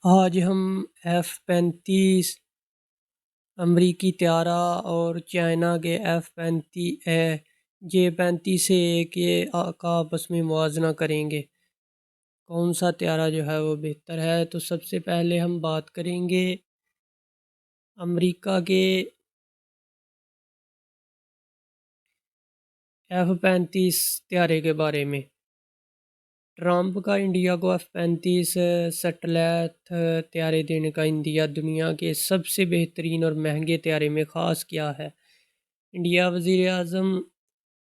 آج ہم F-35 امریکی طیارہ اور چائنا کے J-35 کے کا آپس میں موازنہ کریں گے۔ کون سا طیارہ جو ہے وہ بہتر ہے؟ تو سب سے پہلے ہم بات کریں گے امریکہ کے F-35 طیارے کے بارے میں۔ ٹرمپ کا انڈیا کو F-35 سیٹلائٹ طیارے دینے کا عندیہ دنیا کے سب سے بہترین اور مہنگے طیارے میں خاص کیا ہے۔ انڈیا وزیر اعظم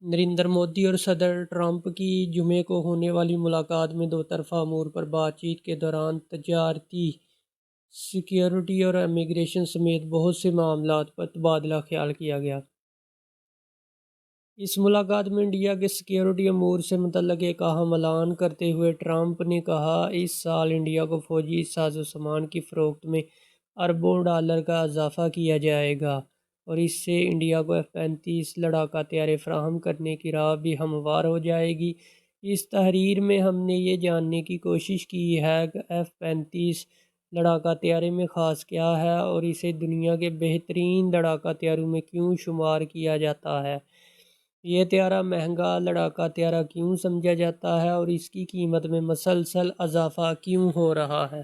نریندر مودی اور صدر ٹرمپ کی جمعے کو ہونے والی ملاقات میں دو طرفہ امور پر بات چیت کے دوران تجارتی، سیکیورٹی اور امیگریشن سمیت بہت سے معاملات پر تبادلہ خیال کیا گیا۔ اس ملاقات میں انڈیا کے سیکیورٹی امور سے متعلق ایک اہم اعلان کرتے ہوئے ٹرمپ نے کہا، اس سال انڈیا کو فوجی ساز و سامان کی فروخت میں اربوں ڈالر کا اضافہ کیا جائے گا اور اس سے انڈیا کو F-35 لڑاکا طیارے فراہم کرنے کی راہ بھی ہموار ہو جائے گی۔ اس تحریر میں ہم نے یہ جاننے کی کوشش کی ہے کہ F-35 لڑاکا طیارے میں خاص کیا ہے اور اسے دنیا کے بہترین لڑاکا طیاروں میں کیوں شمار کیا جاتا ہے۔ یہ طیارہ مہنگا لڑاکا طیارہ کیوں سمجھا جاتا ہے اور اس کی قیمت میں مسلسل اضافہ کیوں ہو رہا ہے؟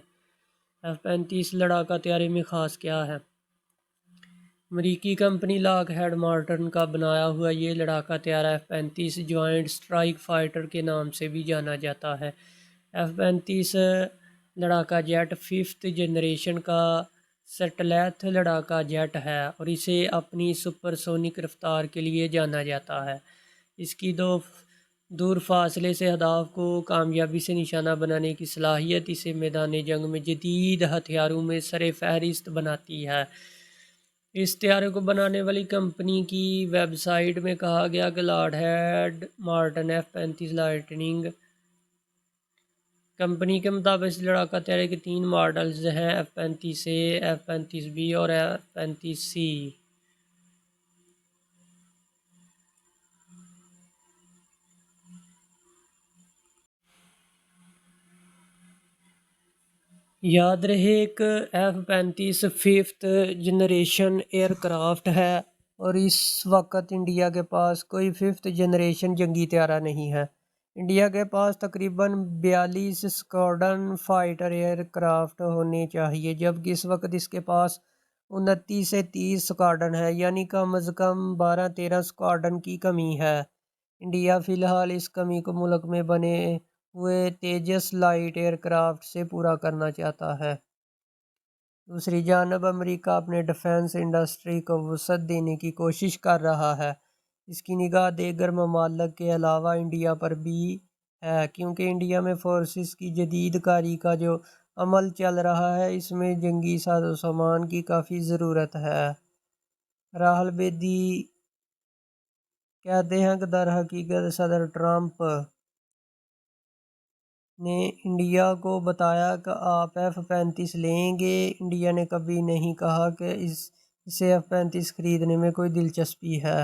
F-35 لڑاکا طیارے میں خاص کیا ہے؟ امریکی کمپنی لاک ہیڈ مارٹن کا بنایا ہوا یہ لڑاکا طیارہ F-35 جوائنٹ اسٹرائک فائٹر کے نام سے بھی جانا جاتا ہے۔ F-35 لڑاکا جیٹ 5th جنریشن کا سیٹلائٹ لڑاکا جیٹ ہے اور اسے اپنی سپر سونک رفتار کے لیے جانا جاتا ہے۔ اس کی دور فاصلے سے اہداف کو کامیابی سے نشانہ بنانے کی صلاحیت اسے میدان جنگ میں جدید ہتھیاروں میں سر فہرست بناتی ہے۔ اس طیارے کو بنانے والی کمپنی کی ویب سائٹ میں کہا گیا کہ Lockheed Martin F-35 lightning company کے مطابق اس لڑاکا طیارے کے 3 ماڈلز ہیں: F-35A، F-35B اور F-35C۔ یاد رہے کہ F-35 5th generation year craft ہے اور اس وقت انڈیا کے پاس کوئی 5th جنریشن جنگی طیارہ نہیں ہے۔ انڈیا کے پاس تقریباً 42 اسکواڈرن فائٹر ایئر کرافٹ ہونے چاہیے، جبکہ اس وقت اس کے پاس 29 سے 30 اسکواڈرن ہے، یعنی کم از کم 12-13 اسکواڈرن کی کمی ہے۔ انڈیا فی الحال اس کمی کو ملک میں بنے ہوئے تیجس لائٹ ایئر کرافٹ سے پورا کرنا چاہتا ہے۔ دوسری جانب امریکہ اپنے ڈیفنس انڈسٹری کو وسعت دینے کی کوشش کر رہا ہے۔ اس کی نگاہ دیگر ممالک کے علاوہ انڈیا پر بھی ہے، کیونکہ انڈیا میں فورسز کی جدید کاری کا جو عمل چل رہا ہے اس میں جنگی ساز و سامان کی کافی ضرورت ہے۔ راہل بیدی کہتے ہیں کہ در حقیقت صدر ٹرمپ نے انڈیا کو بتایا کہ آپ F-35 لیں گے۔ انڈیا نے کبھی نہیں کہا کہ اسے F-35 خریدنے میں کوئی دلچسپی ہے۔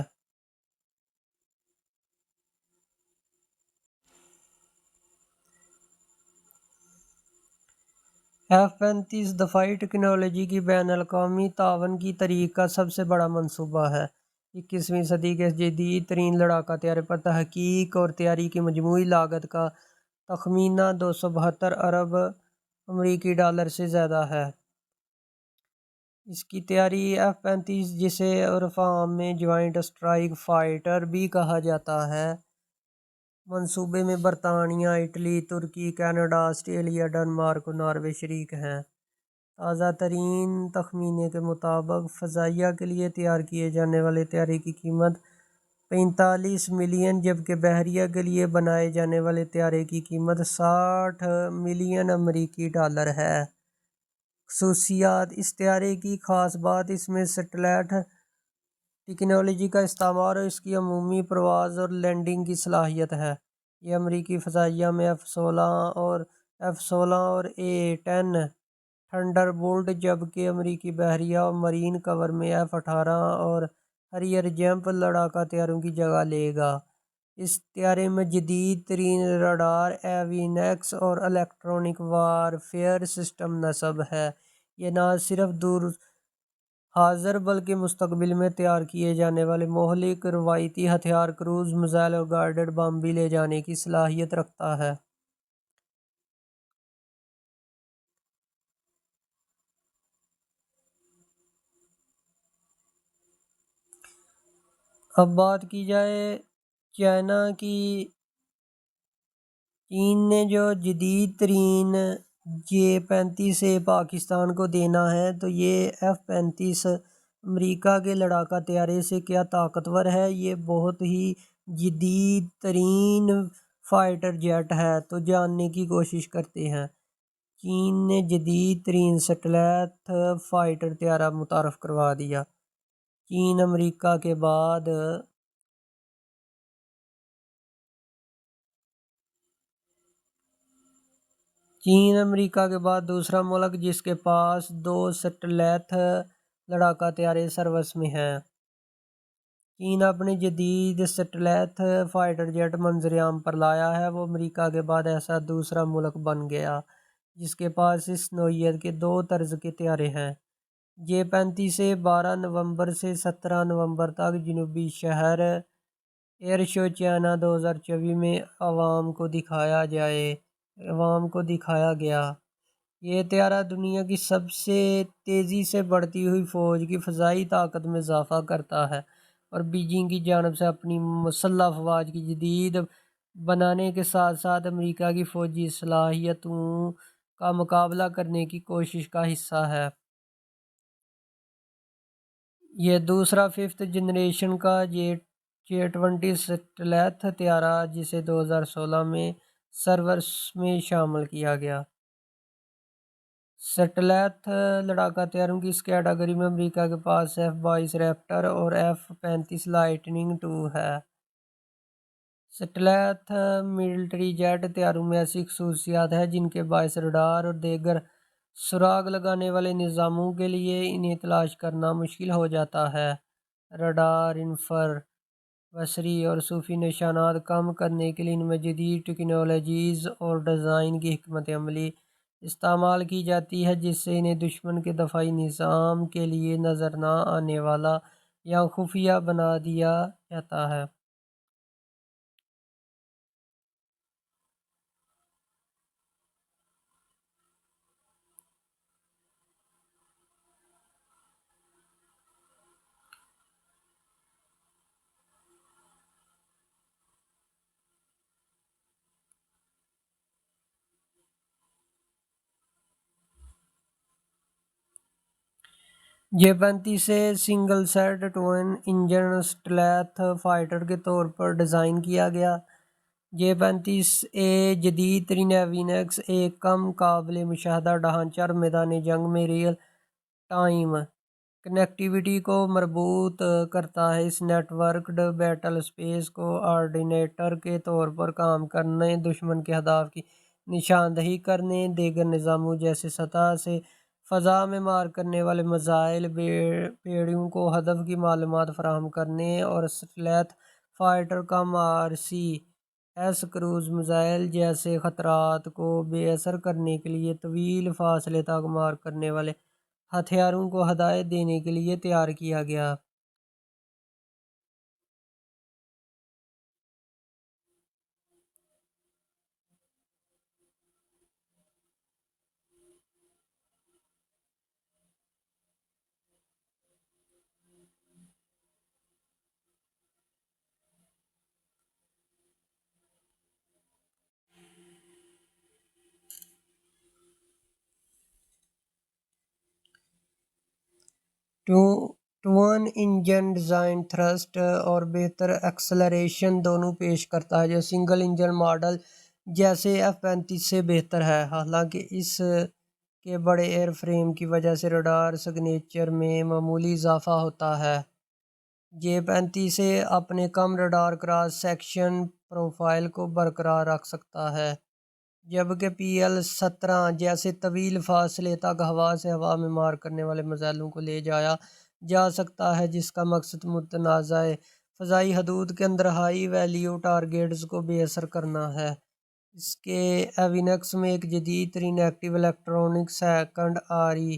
F-35 دفاعی ٹیکنالوجی کی بین الاقوامی تعاون کی تحریک کا سب سے بڑا منصوبہ ہے۔ 21ویں صدی کے جدید ترین لڑاکا طیارے پر تحقیق اور تیاری کی مجموعی لاگت کا تخمینہ 272 ارب امریکی ڈالر سے زیادہ ہے۔ اس کی تیاری F-35 جسے عرف عام میں جوائنٹ اسٹرائک فائٹر بھی کہا جاتا ہے، منصوبے میں برطانیہ، اٹلی، ترکی، کینیڈا، آسٹریلیا، ڈنمارک اور ناروے شریک ہیں۔ تازہ ترین تخمینے کے مطابق فضائیہ کے لیے تیار کیے جانے والے طیارے کی قیمت 45 ملین، جبکہ بحریہ کے لیے بنائے جانے والے طیارے کی قیمت 60 ملین امریکی ڈالر ہے۔ خصوصیات: اس طیارے کی خاص بات اس میں سیٹلائٹ ٹیکنالوجی کا استعمال اور اس کی عمومی پرواز اور لینڈنگ کی صلاحیت ہے۔ یہ امریکی فضائیہ میں F-16 اور A-10 تھنڈر بولٹ، جبکہ امریکی بحریہ اور مرین کور میں F-18 اور ہیریئر جیمپ لڑاکا طیاروں کی جگہ لے گا۔ اس طیارے میں جدید ترین رڈار، ایوینکس اور الیکٹرونک وارفیئر سسٹم نصب ہے۔ یہ نہ صرف دور حاضر بلکہ مستقبل میں تیار کیے جانے والے مہلک روایتی ہتھیار، کروز میزائل اور گائیڈڈ بم بھی لے جانے کی صلاحیت رکھتا ہے۔ اب بات کی جائے چائنا کی۔ چین نے جو جدید ترین J-35 پاکستان کو دینا ہے، تو یہ F-35 امریکہ کے لڑاکا طیارے سے کیا طاقتور ہے۔ یہ بہت ہی جدید ترین فائٹر جیٹ ہے۔ تو جاننے کی کوشش کرتے ہیں۔ چین نے جدید ترین سیٹلائٹ فائٹر طیارہ متعارف کروا دیا۔ چین امریکہ کے بعد دوسرا ملک جس کے پاس 2 سیٹلائٹ لڑاکا طیارے سروس میں ہیں۔ چین اپنے جدید سیٹلائٹ فائٹر جیٹ منظر عام پر لایا ہے۔ وہ امریکہ کے بعد ایسا دوسرا ملک بن گیا جس کے پاس اس نوعیت کے 2 طرز کے طیارے ہیں۔ J-35 12 نومبر سے 17 نومبر تک جنوبی شہر ایئر شو چائنا 2024 میں عوام کو دکھایا گیا۔ یہ طیارہ دنیا کی سب سے تیزی سے بڑھتی ہوئی فوج کی فضائی طاقت میں اضافہ کرتا ہے اور بیجنگ کی جانب سے اپنی مسلح افواج کی جدید بنانے کے ساتھ ساتھ امریکہ کی فوجی صلاحیتوں کا مقابلہ کرنے کی کوشش کا حصہ ہے۔ یہ دوسرا 5th جنریشن کا J-20 سیٹلائٹ طیارہ جسے 2016 میں سروس میں شامل کیا گیا۔ سیٹلائٹ لڑاکا طیاروں کی اس کیٹیگری میں امریکہ کے پاس F-22 ریپٹر اور F-35 لائٹننگ II ہے۔ سیٹلائٹ ملٹری جیٹ طیاروں میں ایسی خصوصیات ہیں جن کے باعث رڈار اور دیگر سراغ لگانے والے نظاموں کے لیے انہیں تلاش کرنا مشکل ہو جاتا ہے۔ رڈار انفرا بصری اور صوتی نشانات کم کرنے کے لیے ان میں جدید ٹیکنالوجیز اور ڈیزائن کی حکمت عملی استعمال کی جاتی ہے جس سے انہیں دشمن کے دفاعی نظام کے لیے نظر نہ آنے والا یا خفیہ بنا دیا جاتا ہے۔ J-35 single seat twin engine satellite fighter کے طور پر ڈیزائن کیا گیا۔ J-35 جدید ترین ایوینکس ایک کم قابل مشاہدہ ڈھانچہ اور میدان جنگ میں ریئل ٹائم کنیکٹیوٹی کو مربوط کرتا ہے۔ اس networked battle space coordinator کے طور پر کام کرنے، دشمن کے اہداف کی نشاندہی کرنے، دیگر نظاموں جیسے سطح سے فضا میں مار کرنے والے میزائل بیڑیوں کو ہدف کی معلومات فراہم کرنے اور سیٹلائٹ فائٹر کم RCS کروز میزائل جیسے خطرات کو بے اثر کرنے کے لیے طویل فاصلے تک مار کرنے والے ہتھیاروں کو ہدایت دینے کے لیے تیار کیا گیا۔ ٹوئن انجن ڈیزائن تھرسٹ اور بہتر ایکسلریشن دونوں پیش کرتا ہے جو سنگل انجن ماڈل جیسے F-35 سے بہتر ہے۔ حالانکہ اس کے بڑے ایئر فریم کی وجہ سے رڈار سگنیچر میں معمولی اضافہ ہوتا ہے۔ J-35 اپنے کم رڈار کراس سیکشن پروفائل کو برقرار رکھ سکتا ہے، جبکہ PL-17 جیسے طویل فاصلے تک ہوا سے ہوا میں مار کرنے والے میزائلوں کو لے جایا جا سکتا ہے، جس کا مقصد متنازع فضائی حدود کے اندر ہائی ویلیو ٹارگیٹس کو بے اثر کرنا ہے۔ اس کے ایونکس میں ایک جدید ترین active electronic scanned array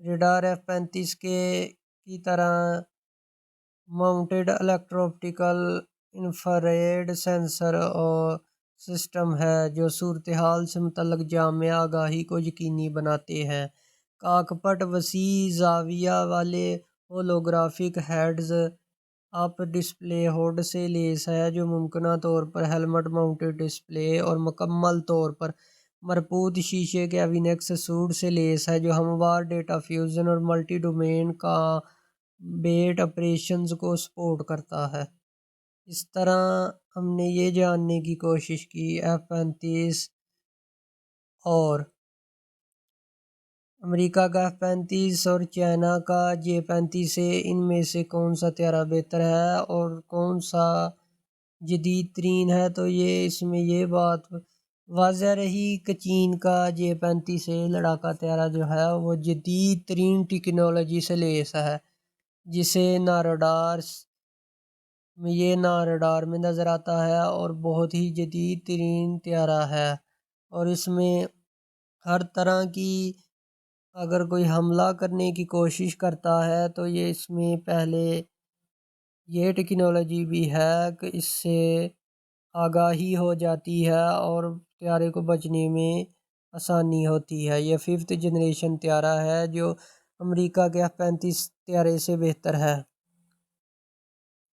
radar F-35 کی طرح mounted electro optical infrared sensor اور سسٹم ہے جو صورتحال سے متعلق جامع آگاہی کو یقینی بناتے ہیں۔ کاکپٹ وسیع زاویہ والے ہولوگرافک ہیڈز اپ ڈسپلے ہوڈ سے لیس ہے جو ممکنہ طور پر ہیلمٹ ماؤنٹڈ ڈسپلے اور مکمل طور پر مربوط شیشے کے ایونکس سوٹ سے لیس ہے جو ہموار ڈیٹا فیوژن اور ملٹی ڈومین کامبیٹ آپریشنز کو سپورٹ کرتا ہے۔ اس طرح ہم نے یہ جاننے کی کوشش کی F-35 اور امریکہ کا F-35 اور چائنا کا J-35 ہے، ان میں سے کون سا طیارہ بہتر ہے اور کون سا جدید ترین ہے، تو اس میں یہ بات واضح رہی کہ چین کا J-35 لڑاکا طیارہ جو ہے وہ جدید ترین ٹیکنالوجی سے لیس ہے، جسے نہ رڈار میں نظر آتا ہے اور بہت ہی جدید ترین طیارہ ہے، اور اس میں ہر طرح کی اگر کوئی حملہ کرنے کی کوشش کرتا ہے تو اس میں پہلے یہ ٹیکنالوجی بھی ہے کہ اس سے آگاہی ہو جاتی ہے اور طیارے کو بچنے میں آسانی ہوتی ہے۔ یہ 5th جنریشن طیارہ ہے جو امریکہ کے F-35 طیارے سے بہتر ہے۔